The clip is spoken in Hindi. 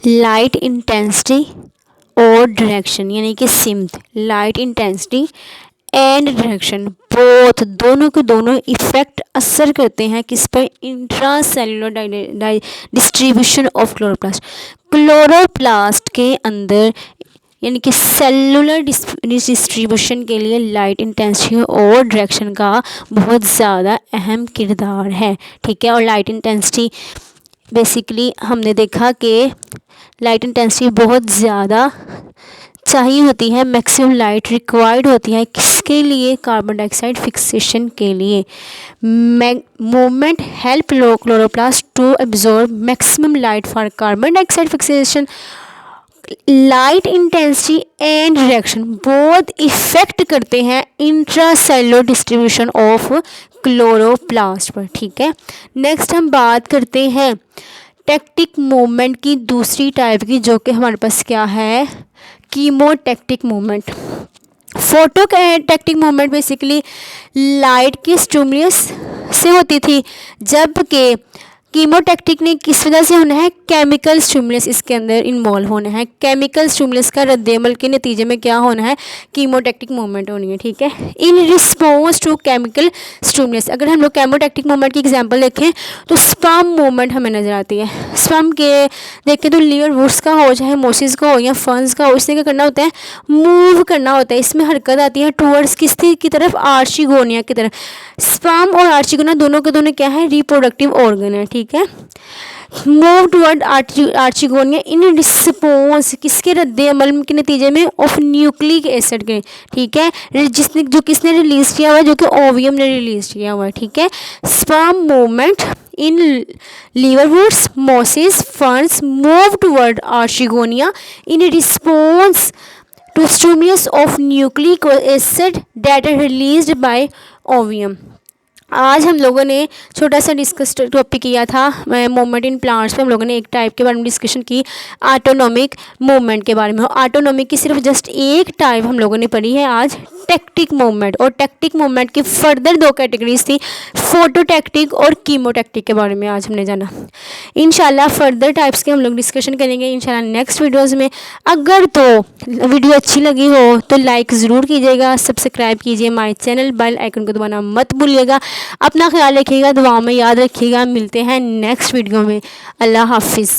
लाइट इंटेंसिटी और डायरेक्शन, यानी कि सिम्त, light intensity and direction both, दोनों के दोनों इफेक्ट असर करते हैं किस पर, intracellular distribution of chloroplast. Chloroplast के अंदर यानी कि सेलुलर डिस्ट्रीब्यूशन के लिए लाइट इंटेंसिटी और डायरेक्शन का बहुत ज़्यादा अहम किरदार है। ठीक है, और लाइट इंटेंसिटी बेसिकली हमने देखा कि लाइट इंटेंसिटी बहुत ज़्यादा चाहिए होती है, मैक्सिमम लाइट रिक्वायर्ड होती है किसके लिए, कार्बन डाइऑक्साइड फिक्सेशन के लिए। Movement help chloroplast to absorb maximum light for carbon dioxide fixation. Light intensity and direction बहुत इफेक्ट करते हैं इंट्रासेलुलर डिस्ट्रीब्यूशन ऑफ क्लोरोप्लास्ट पर। ठीक है, नेक्स्ट हम बात करते हैं टेक्टिक मूवमेंट की दूसरी टाइप की, जो कि हमारे पास क्या है, chemotactic movement. Phototactic movement basically light की स्टिमुलस से होती थी, जबकि कीमोटेक्टिक ने किस वजह से होना है, केमिकल स्टिमुलस इसके अंदर इन्वॉल्व होना है। केमिकल स्टिमुलस का रद्देअमल के नतीजे में क्या होना है, कीमोटेक्टिक मूवमेंट होनी है। ठीक है, in response to chemical stimulus. अगर हम लोग केमोटेक्टिक मूवमेंट की एग्जांपल देखें तो स्पर्म मूवमेंट हमें नजर आती है। स्पर्म के देखें तो लीवर वुड्स का हो, चाहे मोसिस का हो या फंस का हो, इसने क्या करना होता है, मूव करना होता है। इसमें हरकत आती है टूवर्ड्स किसकी की तरफ, आर्चिगोनिया की तरफ। स्पर्म और आर्चिगोनिया दोनों के दोनों क्या है, रिप्रोडक्टिव ऑर्गन है। ठीक है, move toward archegonia in response किसके रद्दे अमल के नतीजे में, ऑफ न्यूक्लिक एसिड के। ठीक है, किसने रिलीज किया हुआ है, जो कि ओवियम ने रिलीज किया हुआ है। ठीक है, sperm movement in liverworts, mosses, ferns move toward archegonia in response to stimulus of nucleic acid that are released by ovum. आज हम लोगों ने छोटा सा डिस्कस टॉपिक किया था मूवमेंट इन प्लांट्स पे। हम लोगों ने एक टाइप के बारे में डिस्कशन की, ऑटोनॉमिक मूवमेंट के बारे में। ऑटोनॉमिक की सिर्फ जस्ट एक टाइप हम लोगों ने पढ़ी है आज, टेक्टिक मूवमेंट। और टेक्टिक मूवमेंट की फर्दर दो कैटेगरीज थी, फोटोटेक्टिक और कीमोटेक्टिक के बारे में आज हमने जाना। इंशाल्लाह फर्दर टाइप्स के हम लोग डिस्कशन करेंगे इंशाल्लाह नेक्स्ट वीडियोज़ में। अगर तो वीडियो अच्छी लगी हो तो लाइक ज़रूर कीजिएगा, सब्सक्राइब कीजिए माय चैनल, बेल आइकन को दबाना मत भूलिएगा। अपना ख्याल रखिएगा, दुआ में याद रखिएगा। मिलते हैं नेक्स्ट वीडियो में। अल्लाह हाफिज़।